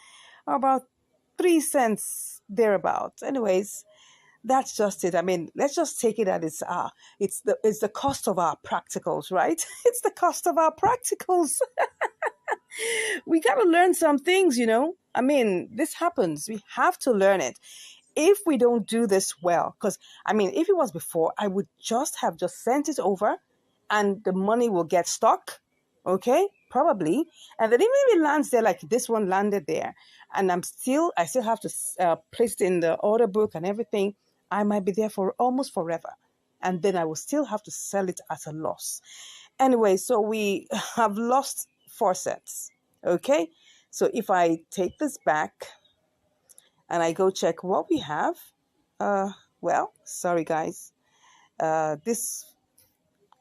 Or about 3 cents thereabouts. Anyways, that's just it. I mean, let's just take it at it's the cost of our practicals, right? It's the cost of our practicals. We got to learn some things, I mean, this happens. We have to learn it. If we don't do this well, because I mean, if it was before, I would just sent it over and the money will get stuck. Okay, probably. And then even if it lands there, like this one landed there, and I still have to place it in the order book and everything, I might be there for almost forever. And then I will still have to sell it at a loss. Anyway, so we have lost 4 cents. Okay, so if I take this back and I go check what we have, well, sorry guys, this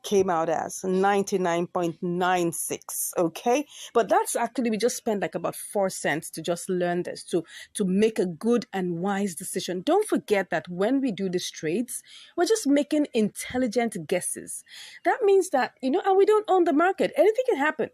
came out as 99.96. Okay, but that's actually, we just spent like about 4 cents to just learn this, to make a good and wise decision. Don't forget that when we do these trades, we're just making intelligent guesses. That means that, and we don't own the market. Anything can happen.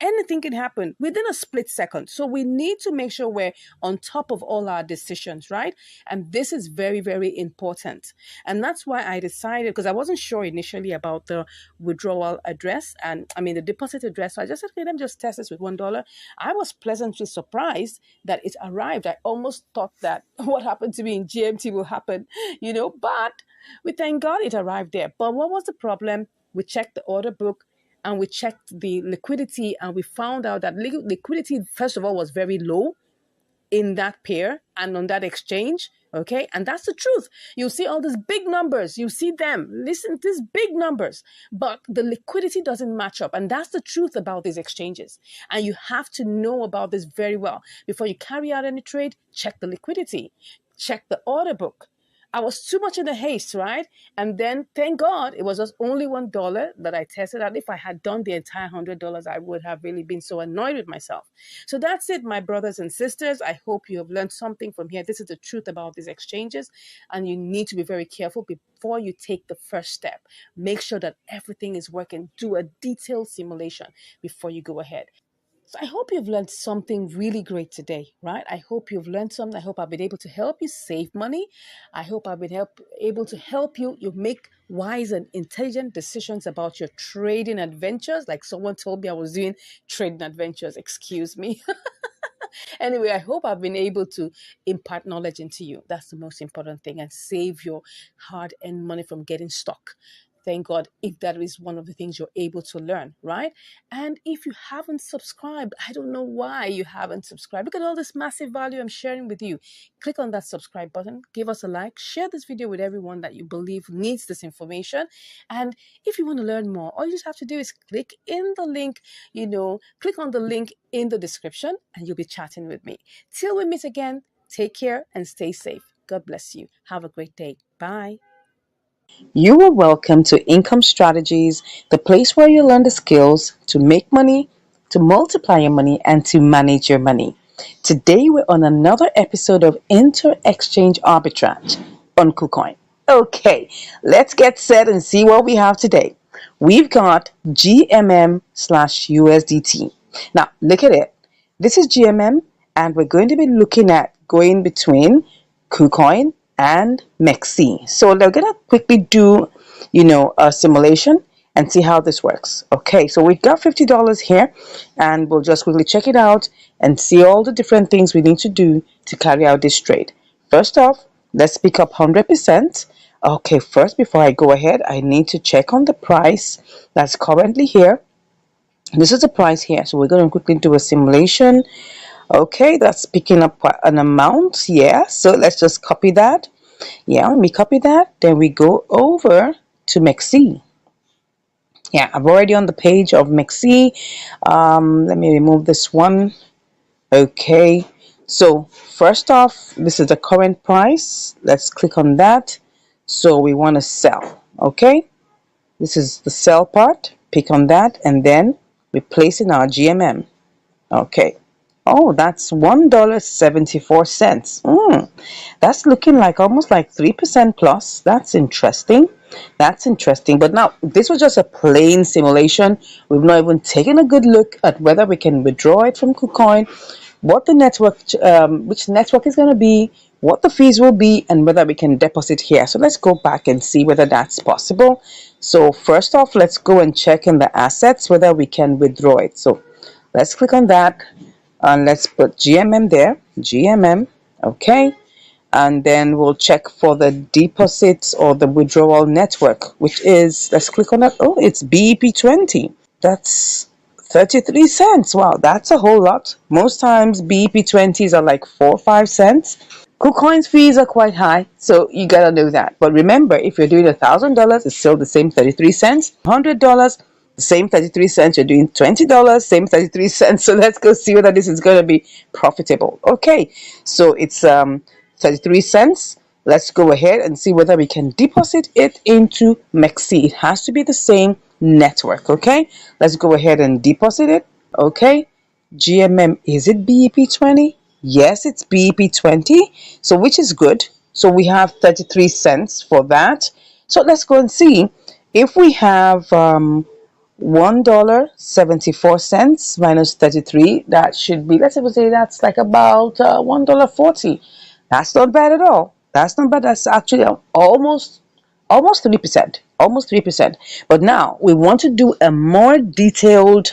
anything can happen within a split second. So we need to make sure we're on top of all our decisions, right? And this is very, very important. And that's why I decided, because I wasn't sure initially about the withdrawal address and I mean the deposit address. So I just said, okay, let me just test this with $1. I was pleasantly surprised that it arrived. I almost thought that what happened to me in GMT will happen, but we thank God it arrived there. But what was the problem? We checked the order book and we checked the liquidity, and we found out that liquidity, first of all, was very low in that pair and on that exchange. Okay. And that's the truth. You see all these big numbers. You see them. Listen to these big numbers, but the liquidity doesn't match up. And that's the truth about these exchanges. And you have to know about this very well. Before you carry out any trade, check the liquidity, check the order book. I was too much in a haste, right? And then, thank God, it was just only $1 that I tested out. If I had done the entire $100, I would have really been so annoyed with myself. So that's it, my brothers and sisters. I hope you have learned something from here. This is the truth about these exchanges, and you need to be very careful before you take the first step. Make sure that everything is working. Do a detailed simulation before you go ahead. So I hope you've learned something really great today, right? I hope you've learned something. I hope I've been able to help you save money. I hope I've been able to help you make wise and intelligent decisions about your trading adventures. Like someone told me I was doing trading adventures. Excuse me. Anyway, I hope I've been able to impart knowledge into you. That's the most important thing, and save your hard-earned money from getting stuck. Thank God if that is one of the things you're able to learn, right? And if you haven't subscribed, I don't know why you haven't subscribed. Look at all this massive value I'm sharing with you. Click on that subscribe button, give us a like, share this video with everyone that you believe needs this information. And if you want to learn more, all you just have to do is click in the link, click on the link in the description, and you'll be chatting with me. Till we meet again, take care and stay safe. God bless you. Have a great day. Bye. You are welcome to Income Strategies, the place where you learn the skills to make money, to multiply your money, and to manage your money. Today, we're on another episode of Inter-Exchange Arbitrage on KuCoin. Okay, let's get set and see what we have today. We've got GMM/USDT. Now, look at it. This is GMM, and we're going to be looking at going between KuCoin and MEXC. So they're going to quickly do, a simulation and see how this works. Okay, so we've got $50 here, and we'll just quickly check it out and see all the different things we need to do to carry out this trade. First off, let's pick up 100%. Okay, first, before I go ahead, I need to check on the price that's currently here. This is the price here, so we're going to quickly do a simulation. Okay, that's picking up an amount. Yeah, so let's just copy that. Yeah, let me copy that. Then we go over to MEXC. Yeah, I'm already on the page of MEXC. Let me remove this one. Okay, so first off, this is the current price. Let's click on that. So we want to sell. Okay, this is the sell part. Pick on that, and then we place in our GMM. Okay. Oh, that's $1.74. That's looking like almost like 3% plus. That's interesting. That's interesting. But now, this was just a plain simulation. We've not even taken a good look at whether we can withdraw it from KuCoin, what the network, which network is going to be, what the fees will be, and whether we can deposit here. So let's go back and see whether that's possible. So first off, let's go and check in the assets whether we can withdraw it. So let's click on that. And let's put GMM there, GMM, okay, and then we'll check for the deposits or the withdrawal network, which is, let's click on that. Oh, it's BEP20. That's 33 cents. Wow, that's a whole lot. Most times BEP20s are like 4 or 5 cents. KuCoin's fees are quite high, so you gotta know that. But remember, if you're doing $1,000, it's still the same 33 cents. $100, same 33 cents. You're doing $20, same 33 cents. So let's go see whether this is going to be profitable. Okay, so it's 33 cents. Let's go ahead and see whether we can deposit it into MEXC. It has to be the same network. Okay, let's go ahead and deposit it. Okay, GMM, is it BEP20? Yes, it's BEP20, so which is good. So we have 33 cents for that. So let's go and see if we have $1.74 minus 33. That should be, let's say that's like about $1.40. That's not bad at all. That's not bad. That's actually almost 3%. Almost 3%. But now we want to do a more detailed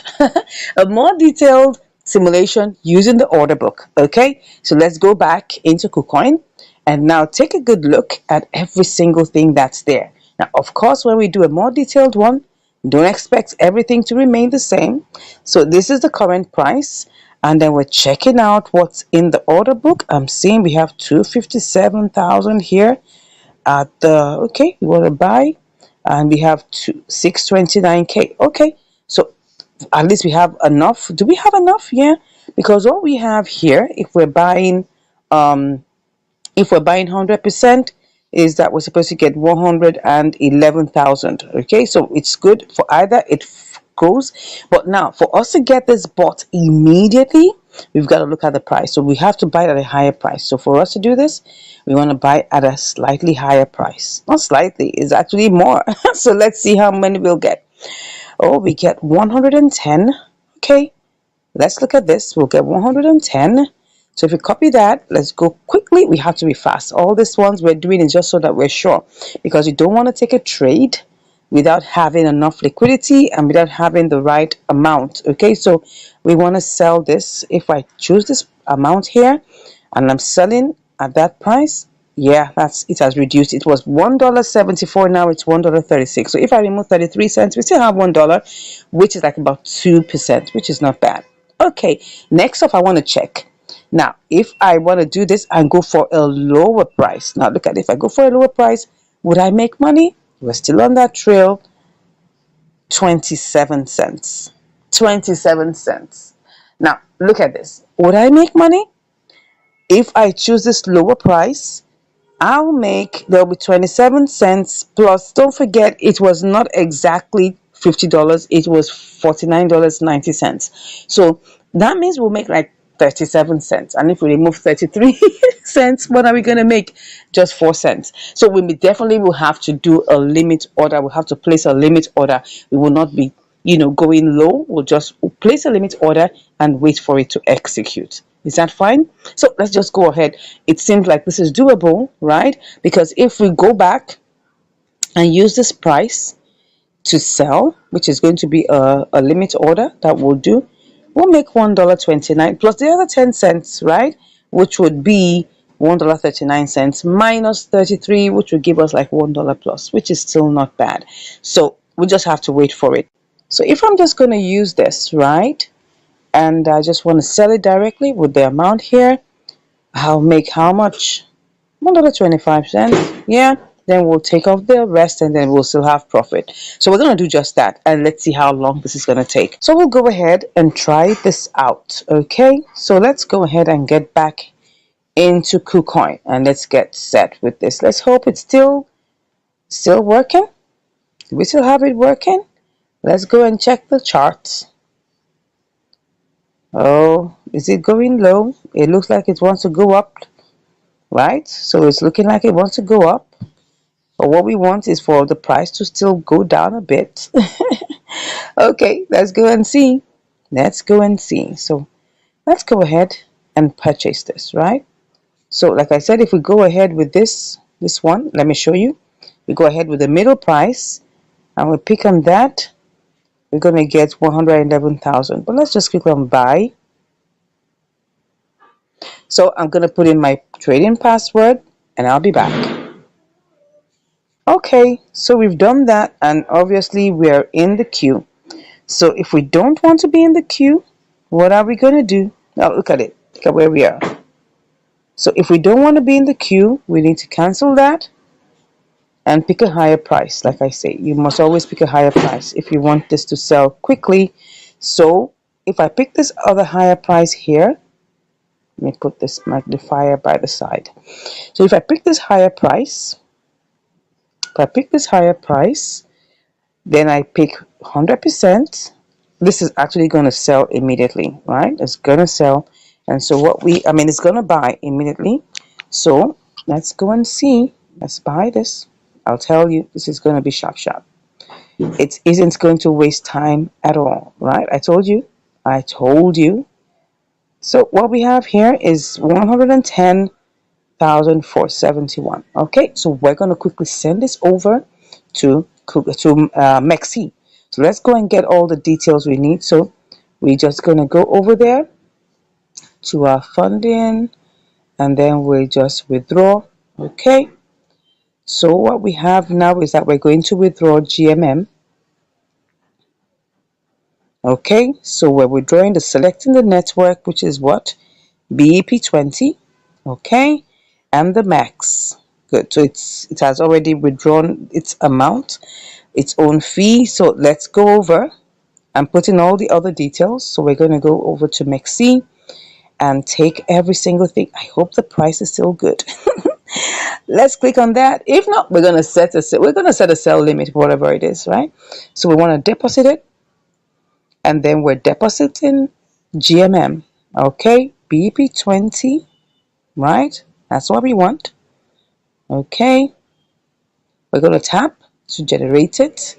a more detailed simulation using the order book. Okay? So let's go back into KuCoin and now take a good look at every single thing that's there. Now, of course, when we do a more detailed one, don't expect everything to remain the same. So this is the current price. And then we're checking out what's in the order book. I'm seeing we have 257,000 here at the, okay, we want to buy, and we have 629K. Okay, so at least we have enough. Do we have enough? Yeah, because what we have here, um if we're buying 100%, is that we're supposed to get 111,000. Okay, so it's good for either it goes, but now for us to get this bought immediately, we've got to look at the price. So we have to buy it at a higher price. So for us to do this, we want to buy at a slightly higher price. Not slightly, it's actually more. So let's see how many we'll get. Oh, we get 110. Okay, let's look at this. We'll get 110. So if we copy that, let's go quickly. We have to be fast. All these ones we're doing is just so that we're sure, because we don't want to take a trade without having enough liquidity and without having the right amount. Okay, so we want to sell this. If I choose this amount here and I'm selling at that price, yeah, that's it, has reduced. It was $1.74, now it's $1.36. So if I remove 33 cents, we still have $1, which is like about 2%, which is not bad. Okay, next up I want to check. Now, if I want to do this and go for a lower price, now look at it. If I go for a lower price, would I make money? We're still on that trail. 27 cents. 27 cents. Now, look at this. Would I make money? If I choose this lower price, there'll be 27 cents plus. Don't forget, it was not exactly $50, it was $49.90. So that means we'll make like 37 cents. And if we remove 33 cents, what are we going to make? Just 4 cents. So we definitely will have to do a limit order. We'll have to place a limit order. We will not be, going low. We'll just place a limit order and wait for it to execute. Is that fine? So let's just go ahead. It seems like this is doable, right? Because if we go back and use this price to sell, which is going to be a limit order that we'll do, we'll make $1.29 plus the other 10 cents, right? Which would be $1.39 minus 33, which would give us like $1 plus, which is still not bad. So we just have to wait for it. So if I'm just going to use this, right? And I just want to sell it directly with the amount here, I'll make how much? $1.25. Yeah, then we'll take off the rest and then we'll still have profit. So we're going to do just that, and let's see how long this is going to take. So we'll go ahead and try this out. Okay, so let's go ahead and get back into KuCoin and let's get set with this. Let's hope it's still working. Do we still have it working? Let's go and check the charts. Oh, is it going low? It looks like it wants to go up, right? So it's looking like it wants to go up. But what we want is for the price to still go down a bit. Okay, let's go and see. Let's go and see. So let's go ahead and purchase this, right? So like I said, if we go ahead with this one, let me show you. We go ahead with the middle price and we pick on that. We're going to get 111,000. But let's just click on buy. So I'm going to put in my trading password and I'll be back. Okay, so we've done that and obviously we're in the queue. So if we don't want to be in the queue, what are we going to do? Now look at it. Look at where we are. So if we don't want to be in the queue, we need to cancel that and pick a higher price. Like I say, you must always pick a higher price if you want this to sell quickly. So if I pick this other higher price here, let me put this magnifier by the side. So if I pick this higher price, then I pick 100%. This is actually going to sell immediately, right? It's going to sell. And so it's going to buy immediately. So let's go and see. Let's buy this. I'll tell you, this is going to be sharp. It isn't going to waste time at all, right? I told you. I told you. So what we have here is 110,471. Okay, so we're going to quickly send this over to Mexi. So let's go and get all the details we need. So we're just going to go over there to our funding, and then we just withdraw. Okay, so what we have now is that we're going to withdraw GMM. Okay, so we're withdrawing the selecting the network, which is what? BEP20. Okay, and the max. Good, so it has already withdrawn its amount, its own fee. So let's go over and put in all the other details. So we're going to go over to Mexi and take every single thing. I hope the price is still good. Let's click on that. If not, we're gonna set a sell limit, whatever it is, right? So we want to deposit it, and then we're depositing GMM. Okay, BP20, right? That's what we want. Okay, we're gonna tap to generate it.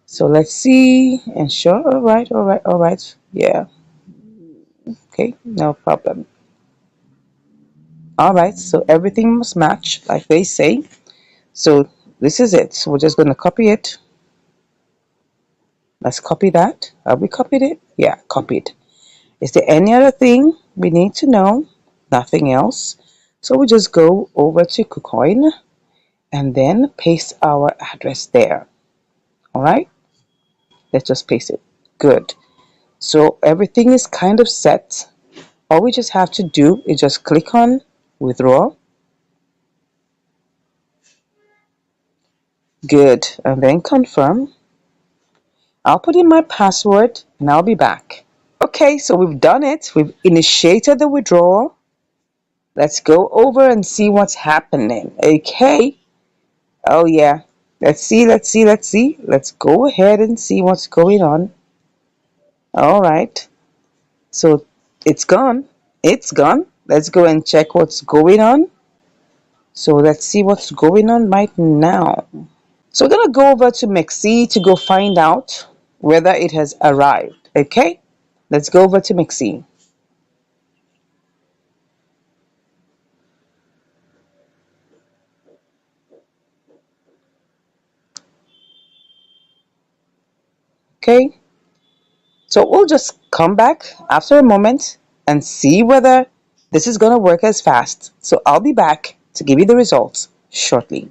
So let's see. Ensure. All right, all right, all right. Yeah. Okay, no problem. All right, so everything must match, like they say. So this is it. So we're just gonna copy it. Let's copy that. Have we copied it? Yeah, copied. Is there any other thing we need to know? Nothing else. So we just go over to KuCoin and then paste our address there. All right, let's just paste it. Good. So everything is kind of set. All we just have to do is just click on withdraw. Good. And then confirm. I'll put in my password and I'll be back. Okay, so we've done it. We've initiated the withdrawal. Let's go over and see what's happening. Okay. Oh, yeah. Let's see, let's see, let's see. Let's go ahead and see what's going on. All right. So it's gone. It's gone. Let's go and check what's going on. So let's see what's going on right now. So we're going to go over to Mexi to go find out whether it has arrived. Okay. Let's go over to Mexi. Okay. So we'll just come back after a moment and see whether this is going to work as fast. So I'll be back to give you the results shortly.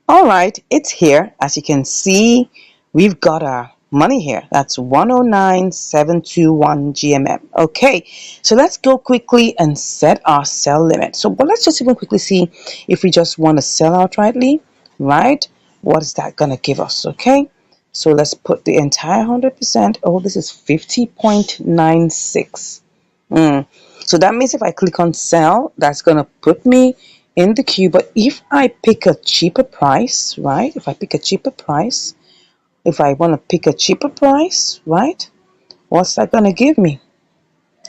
All right, it's here. As you can see, we've got our money here. That's 109,721 GMM. Okay, so let's go quickly and set our sell limit. So, but let's just even quickly see if we just want to sell outrightly, right? What is that going to give us? Okay, so let's put the entire 100%. Oh, this is 50.96. So that means if I click on sell, that's going to put me in the queue. But if I pick a cheaper price, right? If I pick a cheaper price, if I want to pick a cheaper price, right? What's that going to give me?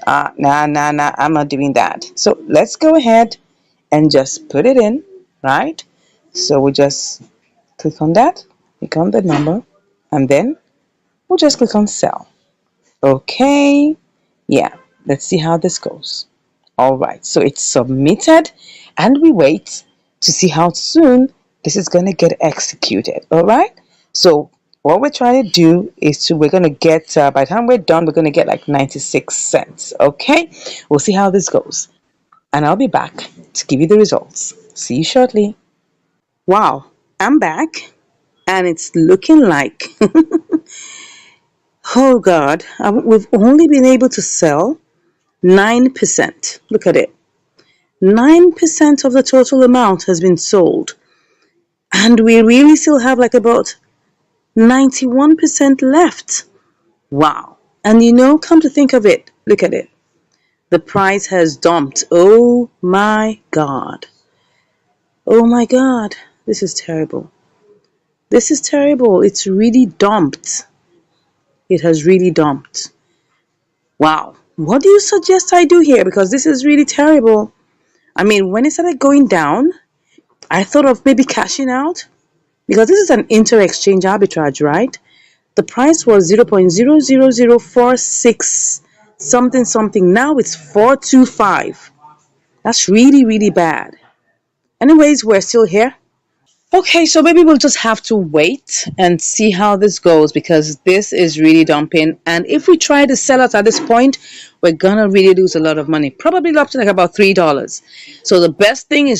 Nah, I'm not doing that. So let's go ahead and just put it in, right? So we just click on that, click on the number, and then we'll just click on sell. Okay. Yeah, let's see how this goes. All right, so it's submitted and we wait to see how soon this is going to get executed. All right, so what we're trying to do is we're going to get, by the time we're done, we're going to get like 96 cents. Okay, we'll see how this goes. And I'll be back to give you the results. See you shortly. Wow, I'm back and it's looking like, oh God, we've only been able to sell 9%. Look at it. 9% of the total amount has been sold. And we really still have like about 91% left. Wow. And come to think of it, look at it. The price has dumped. Oh my God. Oh my God. This is terrible. This is terrible. It's really dumped. It has really dumped. Wow. What do you suggest I do here? Because this is really terrible. I mean, when it started going down, I thought of maybe cashing out. because this is an inter-exchange arbitrage, right? The price was 0.00046 something something. Now it's 425. That's really, really bad. Anyways, we're still here. Okay, so maybe we'll just have to wait and see how this goes because this is really dumping. And if we try to sell it at this point, we're gonna really lose a lot of money. Probably up to like about $3. So the best thing is